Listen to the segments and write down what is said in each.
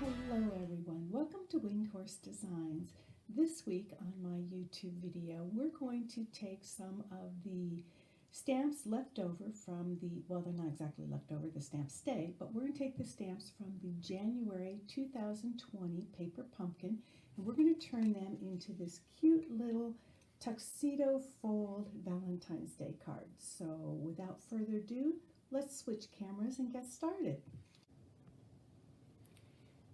Hello everyone, welcome to Winged Horse Designs. This week on my YouTube video we're going to take some of the stamps left over from well, they're not exactly left over, the stamps stay, but we're going to take the stamps from the January 2020 paper pumpkin and we're going to turn them into this cute little tuxedo fold Valentine's Day card. So without further ado, let's switch cameras and get started.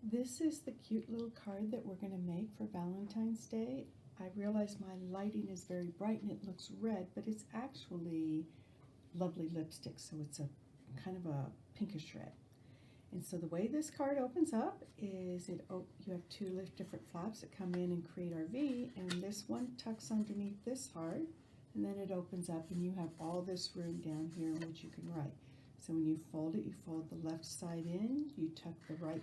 This is the cute little card that we're going to make for Valentine's Day. I realize my lighting is very bright and it looks red, but it's actually lovely lipstick, so it's a kind of a pinkish red. And so the way this card opens up is you have two different flaps that come in and create our V, and this one tucks underneath this heart, and then it opens up and you have all this room down here in which you can write. So when you fold it, you fold the left side in, you tuck the right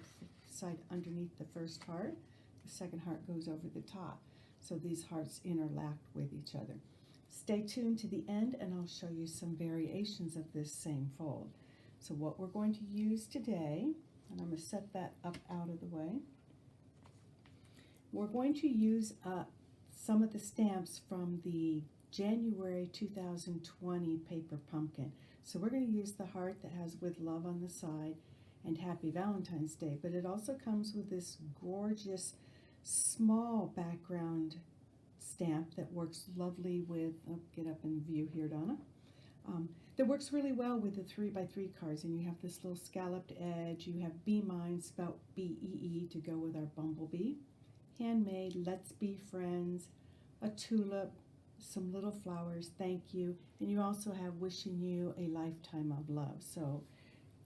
side underneath the first heart, the second heart goes over the top. So these hearts interlock with each other. Stay tuned to the end and I'll show you some variations of this same fold. So what we're going to use today, and I'm going to set that up out of the way, we're going to use some of the stamps from the January 2020 paper pumpkin. So we're going to use the heart that has "With Love" on the side and "Happy Valentine's Day," but it also comes with this gorgeous small background stamp that works lovely with, get up in view here, Donna, that works really well with the 3x3 cards. And you have this little scalloped edge, you have "Be Mine" spelled B-E-E to go with our bumblebee, handmade, "Let's Be Friends," a tulip, some little flowers, "Thank You," and you also have "Wishing You a Lifetime of Love." So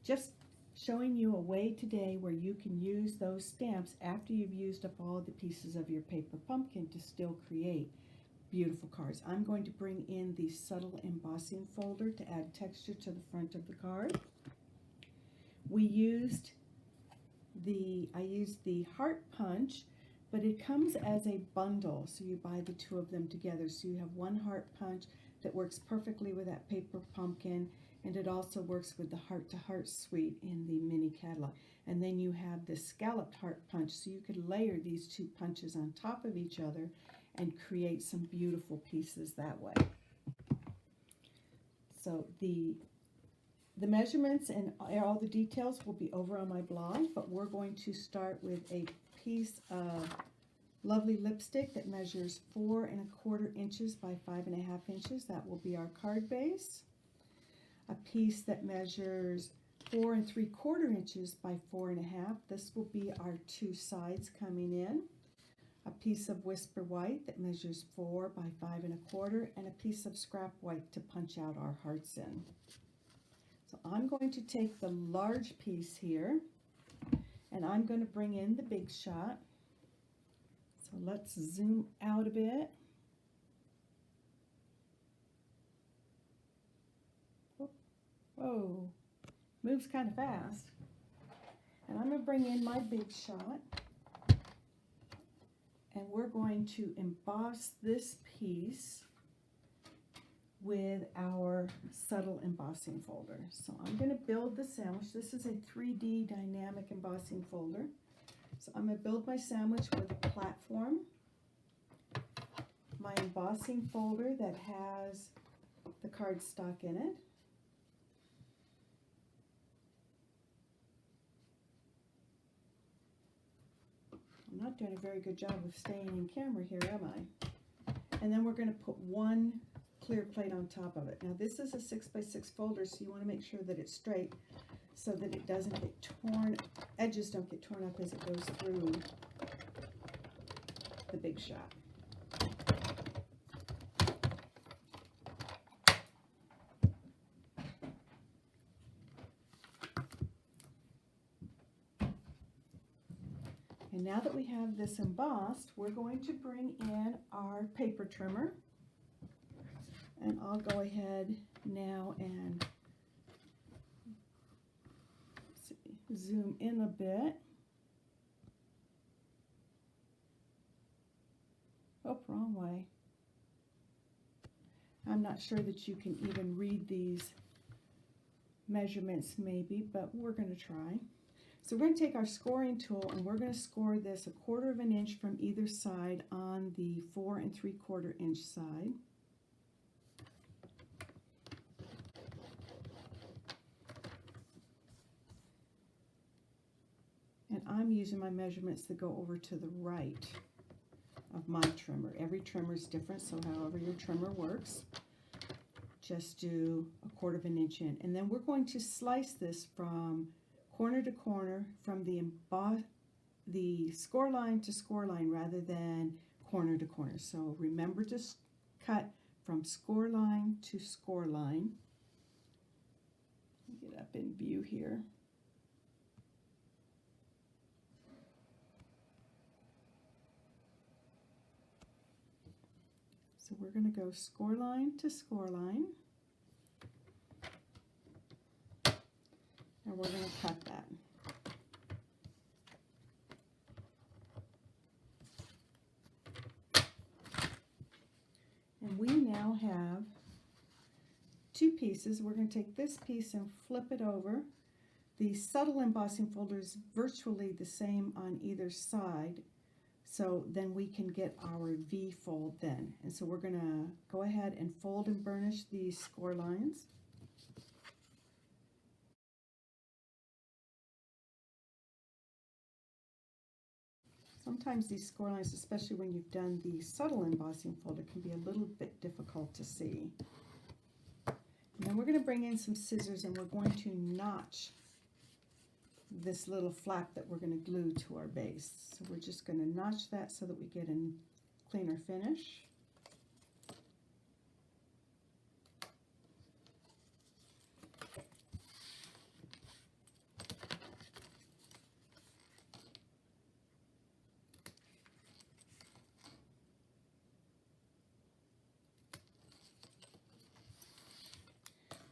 just showing you a way today where you can use those stamps after you've used up all the pieces of your paper pumpkin to still create beautiful cards. I'm going to bring in the subtle embossing folder to add texture to the front of the card. I used the heart punch, but it comes as a bundle, so you buy the two of them together. So you have one heart punch that works perfectly with that paper pumpkin, and it also works with the Heart to Heart suite in the mini catalog. And then you have the scalloped heart punch, so you could layer these two punches on top of each other and create some beautiful pieces that way. So the measurements and all the details will be over on my blog, but we're going to start with a piece of lovely lipstick that measures 4 1/4 inches by 5 1/2 inches. That will be our card base. A piece that measures 4 3/4 inches by 4 1/2. This will be our two sides coming in. A piece of Whisper White that measures 4 by 5 1/4, and a piece of Scrap White to punch out our hearts in. So I'm going to take the large piece here, and I'm going to bring in the big shot. So let's zoom out a bit. Whoa, moves kind of fast. And I'm going to bring in my big shot, and we're going to emboss this piece with our subtle embossing folder. So I'm going to build the sandwich. This is a 3D dynamic embossing folder. So I'm going to build my sandwich with a platform, my embossing folder that has the cardstock in it, I'm not doing a very good job of staying in camera here, am I? And then we're going to put one clear plate on top of it. Now this is a 6x6 folder, so you want to make sure that it's straight so that it doesn't get torn, edges don't get torn up as it goes through the big shot. And now that we have this embossed, we're going to bring in our paper trimmer. And I'll go ahead now and zoom in a bit. Oh, wrong way. I'm not sure that you can even read these measurements maybe, but we're going to try. So we're going to take our scoring tool and we're going to score this 1/4 inch from either side on the 4 3/4 inch side. And I'm using my measurements that go over to the right of my trimmer. Every trimmer is different, so however your trimmer works, just do 1/4 inch in. And then we're going to slice this from corner to corner, from the score line to score line rather than corner to corner. So remember to cut from score line to score line. Get up in view here. So we're going to go score line to score line, and we're going to cut that. And we now have 2 pieces. We're going to take this piece and flip it over. The subtle embossing folder is virtually the same on either side, so then we can get our V fold then. And so we're going to go ahead and fold and burnish these score lines. Sometimes these score lines, especially when you've done the subtle embossing folder, can be a little bit difficult to see. And then we're going to bring in some scissors and we're going to notch this little flap that we're going to glue to our base. So we're just going to notch that so that we get a cleaner finish.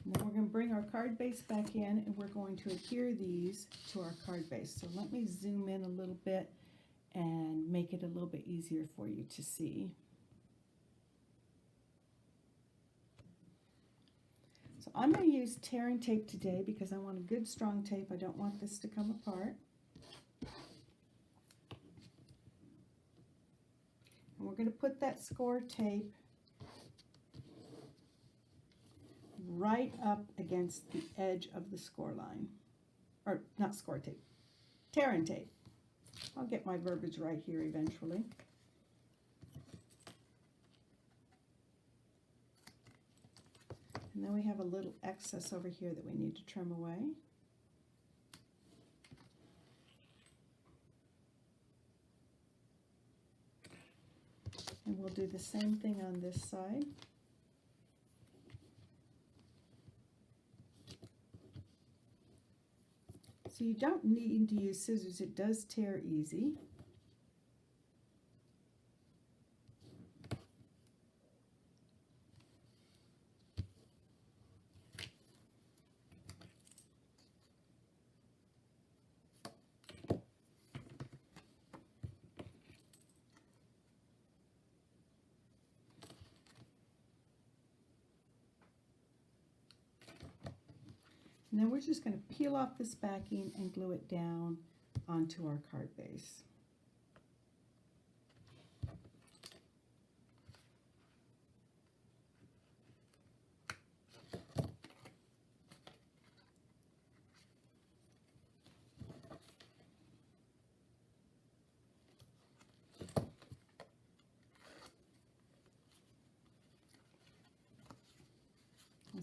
And then we're going to bring our card base back in and we're going to adhere these to our card base. So let me zoom in a little bit and make it a little bit easier for you to see. So I'm going to use tearing tape today because I want a good strong tape. I don't want this to come apart. And we're going to put that score tape right up against the edge of the score line, or not score tape, tearing tape. I'll get my verbiage right here eventually. And then we have a little excess over here that we need to trim away. And we'll do the same thing on this side. So you don't need to use scissors, it does tear easy. And then we're just going to peel off this backing and glue it down onto our card base.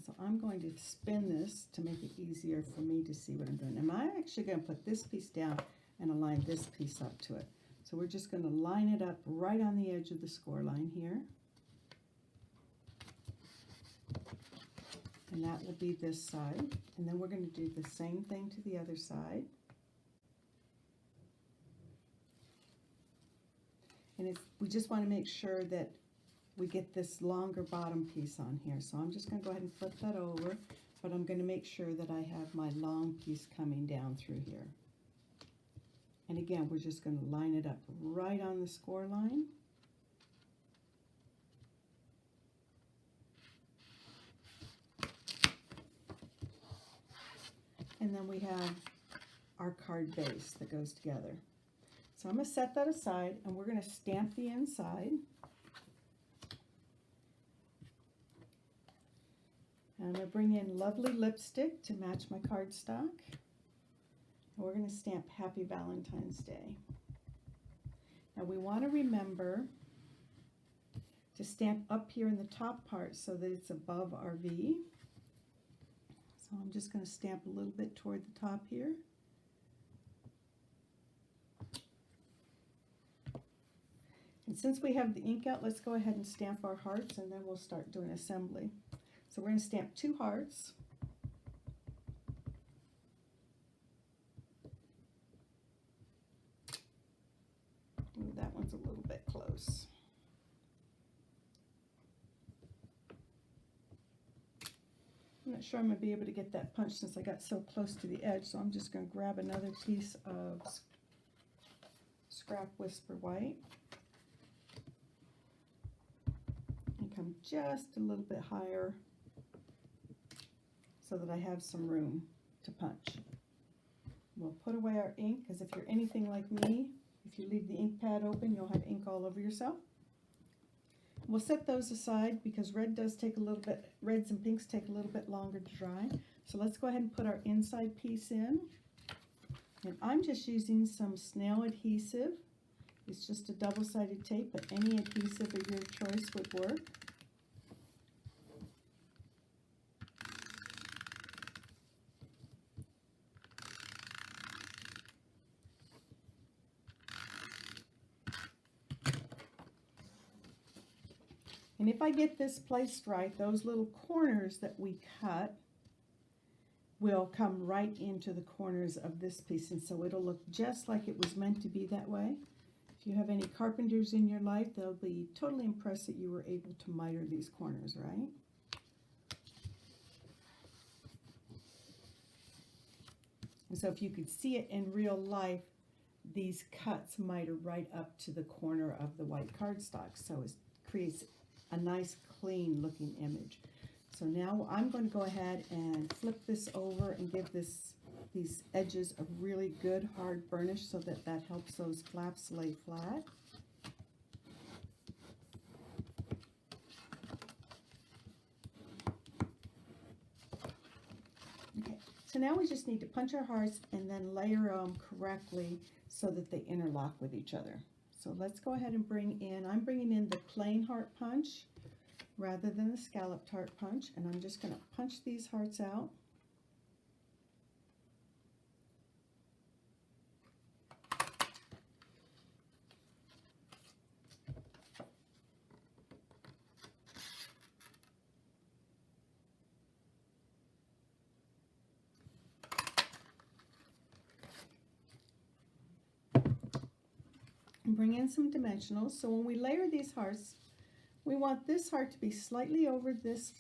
So I'm going to spin this to make it easier for me to see what I'm doing. And I'm actually going to put this piece down and align this piece up to it. So we're just going to line it up right on the edge of the score line here. And that will be this side. And then we're going to do the same thing to the other side. And we just want to make sure that we get this longer bottom piece on here. So I'm just going to go ahead and flip that over, but I'm going to make sure that I have my long piece coming down through here. And again, we're just going to line it up right on the score line. And then we have our card base that goes together. So I'm going to set that aside, and we're going to stamp the inside. And I'm going to bring in lovely lipstick to match my cardstock. And we're going to stamp Happy Valentine's Day. Now we want to remember to stamp up here in the top part so that it's above our V. So I'm just going to stamp a little bit toward the top here. And since we have the ink out, let's go ahead and stamp our hearts, and then we'll start doing assembly. So we're going to stamp 2 hearts. Ooh, that one's a little bit close. I'm not sure I'm going to be able to get that punch since I got so close to the edge, so I'm just going to grab another piece of Scrap Whisper White. Come just a little bit higher so that I have some room to punch. We'll put away our ink, because if you're anything like me, if you leave the ink pad open, you'll have ink all over yourself. We'll set those aside because reds and pinks take a little bit longer to dry. So let's go ahead and put our inside piece in. And I'm just using some Snail Adhesive. It's just a double-sided tape, but any adhesive of your choice would work. And if I get this placed right, those little corners that we cut will come right into the corners of this piece, and so it'll look just like it was meant to be that way. If you have any carpenters in your life, they'll be totally impressed that you were able to miter these corners, right? And so if you could see it in real life, these cuts miter right up to the corner of the white cardstock, so it creates a nice clean looking image. So now I'm going to go ahead and flip this over and give these edges a really good hard burnish so that helps those flaps lay flat. Okay, so now we just need to punch our hearts and then layer them correctly so that they interlock with each other. So let's go ahead and I'm bringing in the plain heart punch rather than the scalloped heart punch, and I'm just going to punch these hearts out. And bring in some dimensionals. So when we layer these hearts, we want this heart to be slightly over this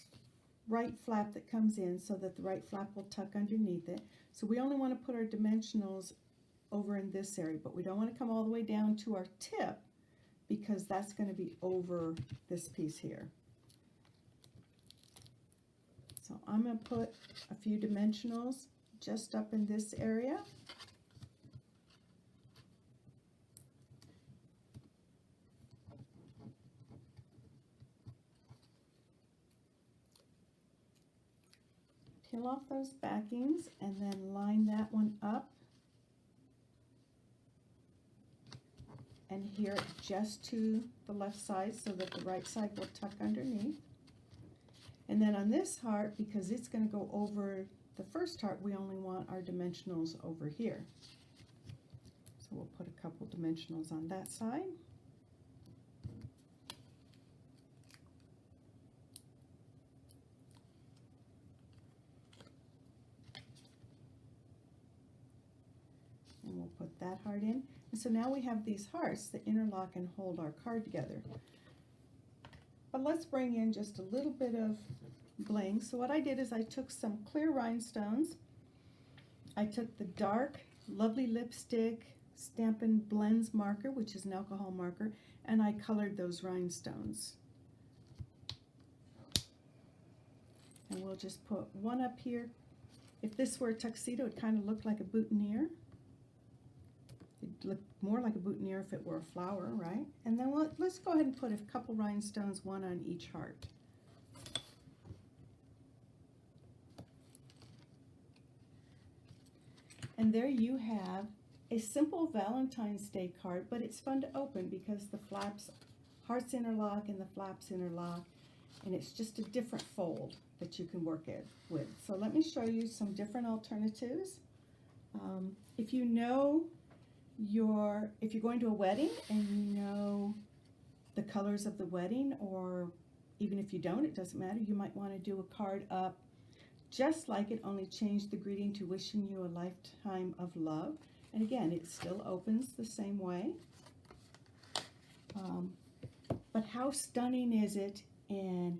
right flap that comes in so that the right flap will tuck underneath it. So we only want to put our dimensionals over in this area, but we don't want to come all the way down to our tip because that's going to be over this piece here. So I'm going to put a few dimensionals just up in this area. Peel off those backings and then line that one up and here just to the left side so that the right side will tuck underneath. And then on this heart, because it's going to go over the first heart, we only want our dimensionals over here. So we'll put a couple dimensionals on that side. And we'll put that heart in. And so now we have these hearts that interlock and hold our card together. But let's bring in just a little bit of bling. So what I did is I took some clear rhinestones. I took the dark, lovely lipstick Stampin' Blends marker, which is an alcohol marker, and I colored those rhinestones. And we'll just put one up here. If this were a tuxedo, it kind of looked like a boutonniere. It'd look more like a boutonniere if it were a flower, right? And then let's go ahead and put a couple rhinestones, one on each heart. And there you have a simple Valentine's Day card, but it's fun to open because the flaps, hearts interlock and the flaps interlock, and it's just a different fold that you can work it with. So let me show you some different alternatives. If you know if you're going to a wedding and you know the colors of the wedding, or even if you don't, it doesn't matter, you might want to do a card up just like it, only change the greeting to wishing you a lifetime of love. And again, it still opens the same way. But how stunning is it in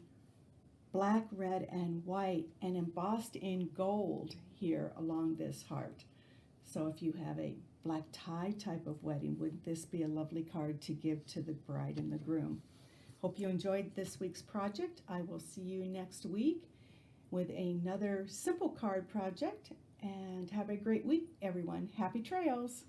black, red, and white, and embossed in gold here along this heart. So if you have a black tie type of wedding, wouldn't this be a lovely card to give to the bride and the groom? Hope you enjoyed this week's project. I will see you next week with another simple card project, and have a great week, everyone. Happy trails!